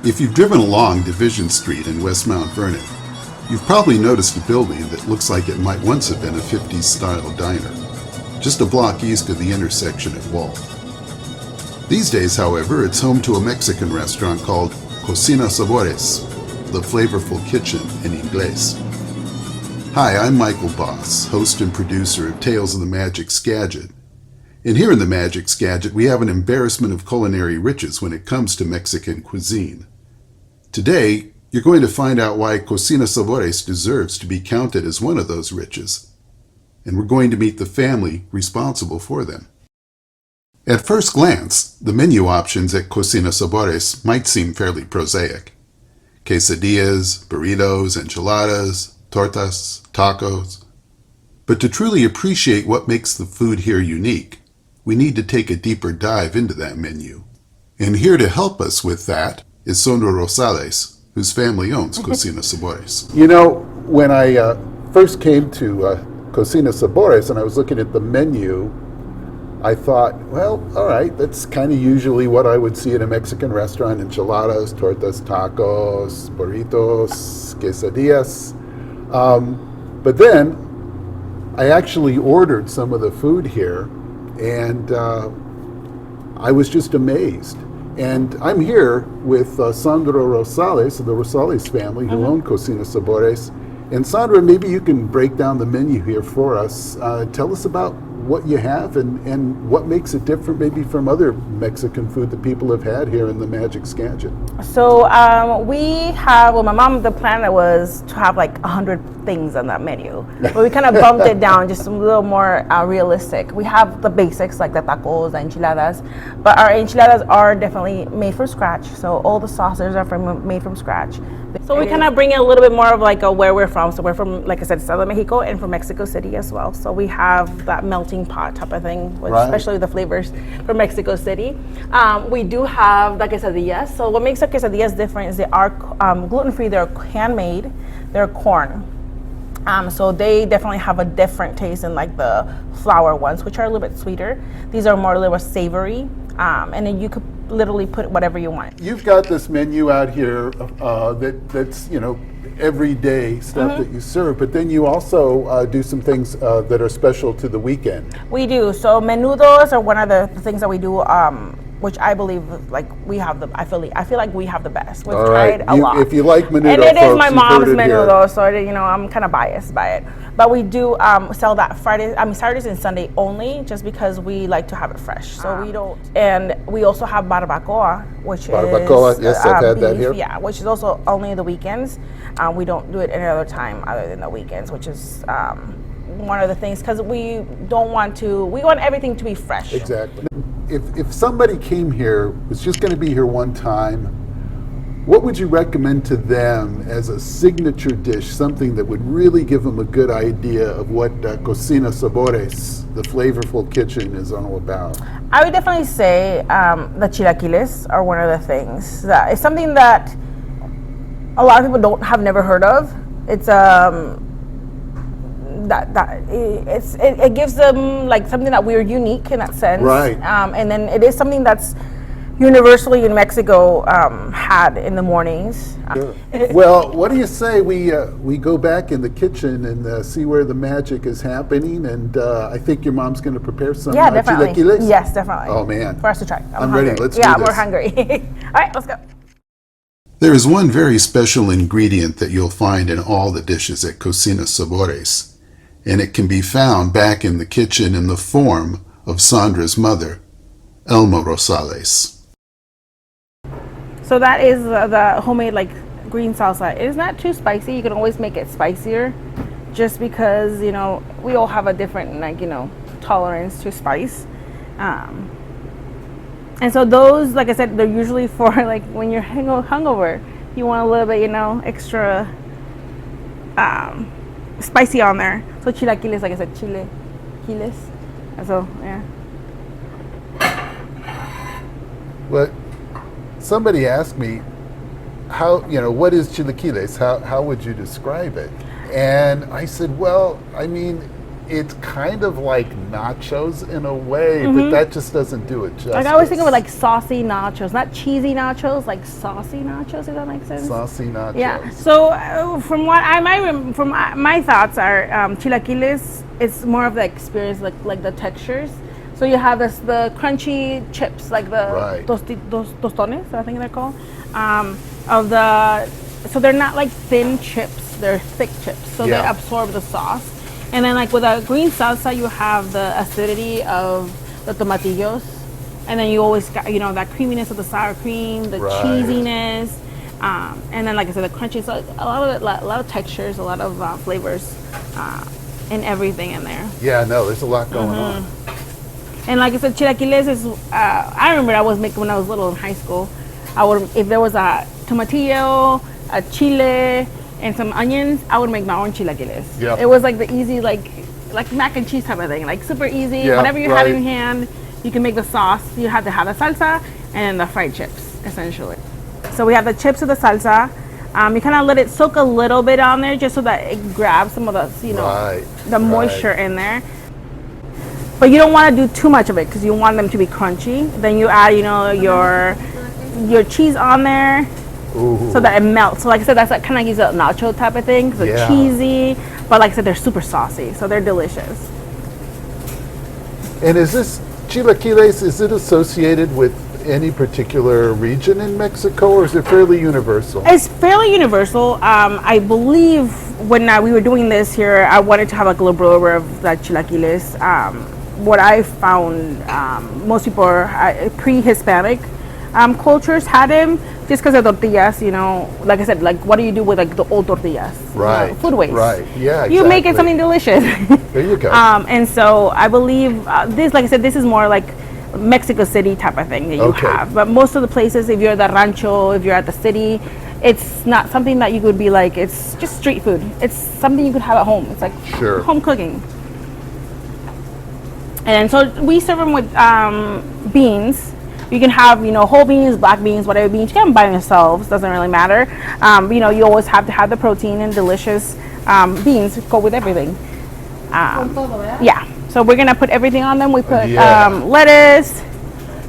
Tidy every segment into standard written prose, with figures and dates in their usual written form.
If you've driven along Division Street in West Mount Vernon, you've probably noticed a building that looks like it might once have been a 50s-style diner, just a block east of the intersection at Wahl. These days, however, it's home to a Mexican restaurant called Cocina Sabores, the Flavorful Kitchen in Engles. Hi, I'm Michael Boss, host and producer of Tales of the Magic Skagit. And here in the Magic Skagit, we have an embarrassment of culinary riches when it comes to Mexican cuisine. Today, you're going to find out why Cocina Sabores deserves to be counted as one of those riches. And we're going to meet the family responsible for them. At first glance, the menu options at Cocina Sabores might seem fairly prosaic. Quesadillas, burritos, enchiladas, tortas, tacos. But to truly appreciate what makes the food here unique, we need to take a deeper dive into that menu. And here to help us with that is Sandra Rosales, whose family owns Cocina Sabores. You know, when I first came to Cocina Sabores and I was looking at the menu, I thought, well, all right, that's kind of usually what I would see in a Mexican restaurant: enchiladas, tortas, tacos, burritos, quesadillas. But then I actually ordered some of the food here, and I was just amazed. And I'm here with Sandra Rosales of the Rosales family, who own Cocina Sabores. And Sandra, maybe you can break down the menu here for us. Tell us about what you have and what makes it different maybe from other Mexican food that people have had here in the Magic Skagit. So we have, well, my mom, the plan was to have like 100 things on that menu. But we kind of bumped it down just a little more realistic. We have the basics like the tacos, the enchiladas, but our enchiladas are definitely made from scratch. So all the sauces are made from scratch. So we kind of bring in a little bit more of like where we're from. So we're from, like I said, Southern Mexico and from Mexico City as well. So we have that melting pot type of thing, with especially the flavors from Mexico City. We do have the quesadillas. So what makes the quesadillas different is they are gluten-free, they're handmade, they're corn. So they definitely have a different taste than like the flour ones, which are a little bit sweeter. These are more a little savory, and then you could literally put whatever you want. You've got this menu out here that's, you know, everyday stuff that you serve, but then you also do some things that are special to the weekend. We do. So menudos are one of the things that we do, which I believe like we have the. I feel like we have the best. We've tried a lot. If you like menudo, and it folks, is my mom's menudo, here. so I'm kind of biased by it. But we do sell that Saturdays and Sunday only, just because we like to have it fresh. So we don't. And we also have barbacoa, which is yes, I've had beef, that here. Yeah, which is also only the weekends. We don't do it any other time other than the weekends, which is one of the things, because we want everything to be fresh. Exactly. If somebody came here, was just going to be here one time, what would you recommend to them as a signature dish, something that would really give them a good idea of what Cocina Sabores, the Flavorful Kitchen, is all about? I would definitely say the chilaquiles are one of the things. It's something that a lot of people have never heard of. It's it gives them like something that we're unique in that sense, right? And then it is something that's universally in Mexico had in the mornings. Sure. Well, what do you say we go back in the kitchen and see where the magic is happening? And I think your mom's going to prepare some definitely. chilaquiles. Yes, definitely. Oh man, for us to try. I'm hungry. ready. Let's do this. Yeah, we're hungry. All right, let's go. There is one very special ingredient that you'll find in all the dishes at Cocina Sabores, and it can be found back in the kitchen in the form of Sandra's mother, Elma Rosales. So that is the homemade like green salsa. It is not too spicy. You can always make it spicier, just because we all have a different tolerance to spice. And so those, like I said, they're usually for like when you're hungover. You want a little bit, extra spicy on there. So chilaquiles, like I said, chilaquiles. So yeah. Well, somebody asked me how, what is chilaquiles? How would you describe it? And I said, well, I mean, it's kind of like nachos in a way, but that just doesn't do it justice. Like I always think of it like saucy nachos, not cheesy nachos, like saucy nachos. If that makes sense. Saucy nachos. Yeah. So from what my thoughts are, chilaquiles is more of the experience, like the textures. So you have the crunchy chips, like the tostones, I think they're called. So they're not like thin chips; they're thick chips. So they absorb the sauce. And then like with a green salsa, you have the acidity of the tomatillos, and then you always got that creaminess of the sour cream, the cheesiness, and then like I said, the crunchy. So a lot of textures, a lot of flavors, and everything in there. Yeah, no, there's a lot going on. And like I said, chilaquiles is. I remember I was making when I was little in high school. If there was a tomatillo, a chile, and some onions, I would make my own chilaquiles. Yep. It was like the easy, like mac and cheese type of thing, like super easy. Yep, Whatever you have in hand, you can make the sauce. You have to have the salsa and the fried chips, essentially. So we have the chips with the salsa. You kind of let it soak a little bit on there, just so that it grabs some of the, the moisture in there. But you don't want to do too much of it because you want them to be crunchy. Then you add, your cheese on there. Ooh. So that it melts. So like I said, that's like kind of like a nacho type of thing. So they're cheesy, but like I said, they're super saucy. So they're delicious. And is this chilaquiles, is it associated with any particular region in Mexico, or is it fairly universal? It's fairly universal. I believe when we were doing this here, I wanted to have like a little blower of that chilaquiles. What I found, most people are pre-Hispanic cultures had them just because of tortillas, like I said, like what do you do with like the old tortillas? Right. Food waste. Right. Yeah. Exactly. You make it something delicious. There you go. And so I believe this, like I said, this is more like Mexico City type of thing that you have. But most of the places, if you're at the rancho, if you're at the city, it's not something that you could be like, it's just street food. It's something you could have at home. It's like home cooking. And so we serve them with beans. You can have, whole beans, black beans, whatever beans. You can buy themselves. Doesn't really matter. You always have to have the protein and delicious beans. Go with everything. Yeah. So we're gonna put everything on them. We put lettuce.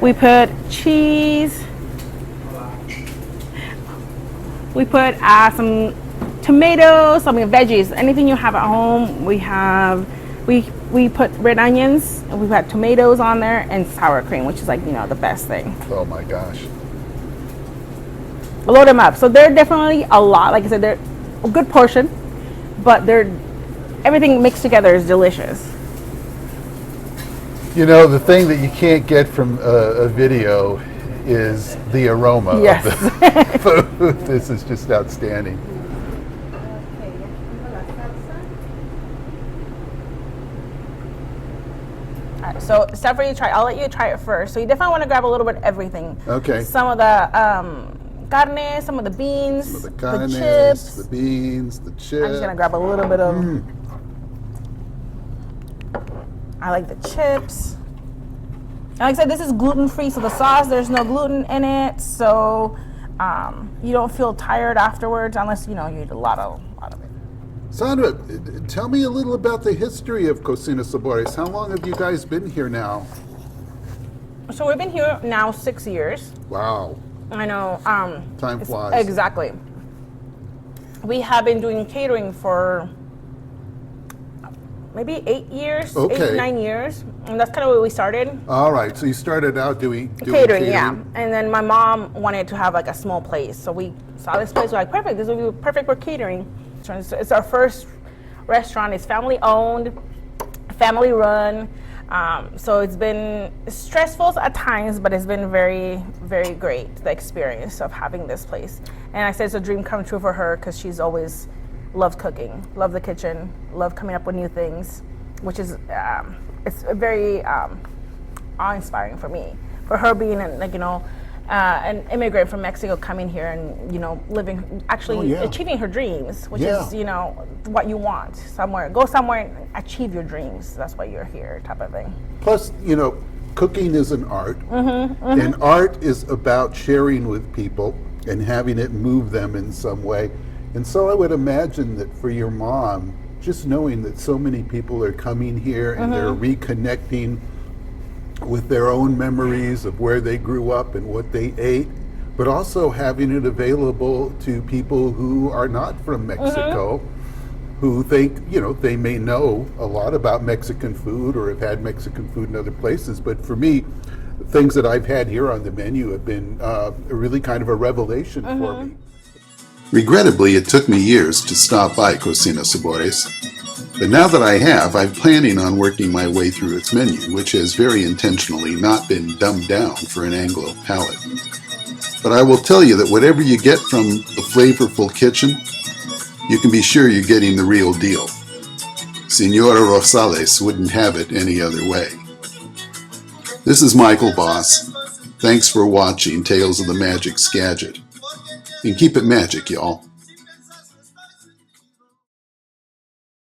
We put cheese. We put some tomatoes, some veggies, anything you have at home. We put red onions, and we've got tomatoes on there, and sour cream, which is like, the best thing. Oh my gosh. Load them up. So they're definitely a lot. Like I said, they're a good portion, but everything mixed together is delicious. The thing that you can't get from a video is the aroma of the food. This is just outstanding. So, Stephanie, I'll let you try it first. So you definitely want to grab a little bit of everything. Okay. Some of the carne, some of the beans, the carnes, the chips. the beans, the chips. I'm just going to grab a little bit of... I like the chips. And like I said, this is gluten-free, so the sauce, there's no gluten in it. So you don't feel tired afterwards unless, you eat a lot of it. Sandra, tell me a little about the history of Cocina Sabores. How long have you guys been here now? So we've been here now 6 years. Wow. I know. Time flies. Exactly. We have been doing catering for maybe 8 years, 8 to 9 years. And that's kind of where we started. All right. So you started out doing catering, yeah. And then my mom wanted to have like a small place. So we saw this place. We're like, perfect. This will be perfect for catering. It's our first restaurant. It's family owned, family run. So it's been stressful at times, but it's been very, very great, the experience of having this place. And I said it's a dream come true for her because she's always loved cooking, loved the kitchen, loved coming up with new things, which is, it's very awe-inspiring for me. For her being, an immigrant from Mexico coming here and, living, actually achieving her dreams, which is, what you want somewhere. Go somewhere and achieve your dreams. That's why you're here, type of thing. Plus, cooking is an art. And art is about sharing with people and having it move them in some way. And so I would imagine that for your mom, just knowing that so many people are coming here and they're reconnecting with their own memories of where they grew up and what they ate, but also having it available to people who are not from Mexico, who think, they may know a lot about Mexican food or have had Mexican food in other places. But for me, things that I've had here on the menu have been really kind of a revelation for me. Regrettably, it took me years to stop by Cocina Sabores, but now that I have, I'm planning on working my way through its menu, which has very intentionally not been dumbed down for an Anglo palate. But I will tell you that whatever you get from the Flavorful kitchen, you can be sure you're getting the real deal. Senora Rosales wouldn't have it any other way. This is Michael Voss. Thanks for watching Tales of the Magic Skagit. And keep it magic, y'all.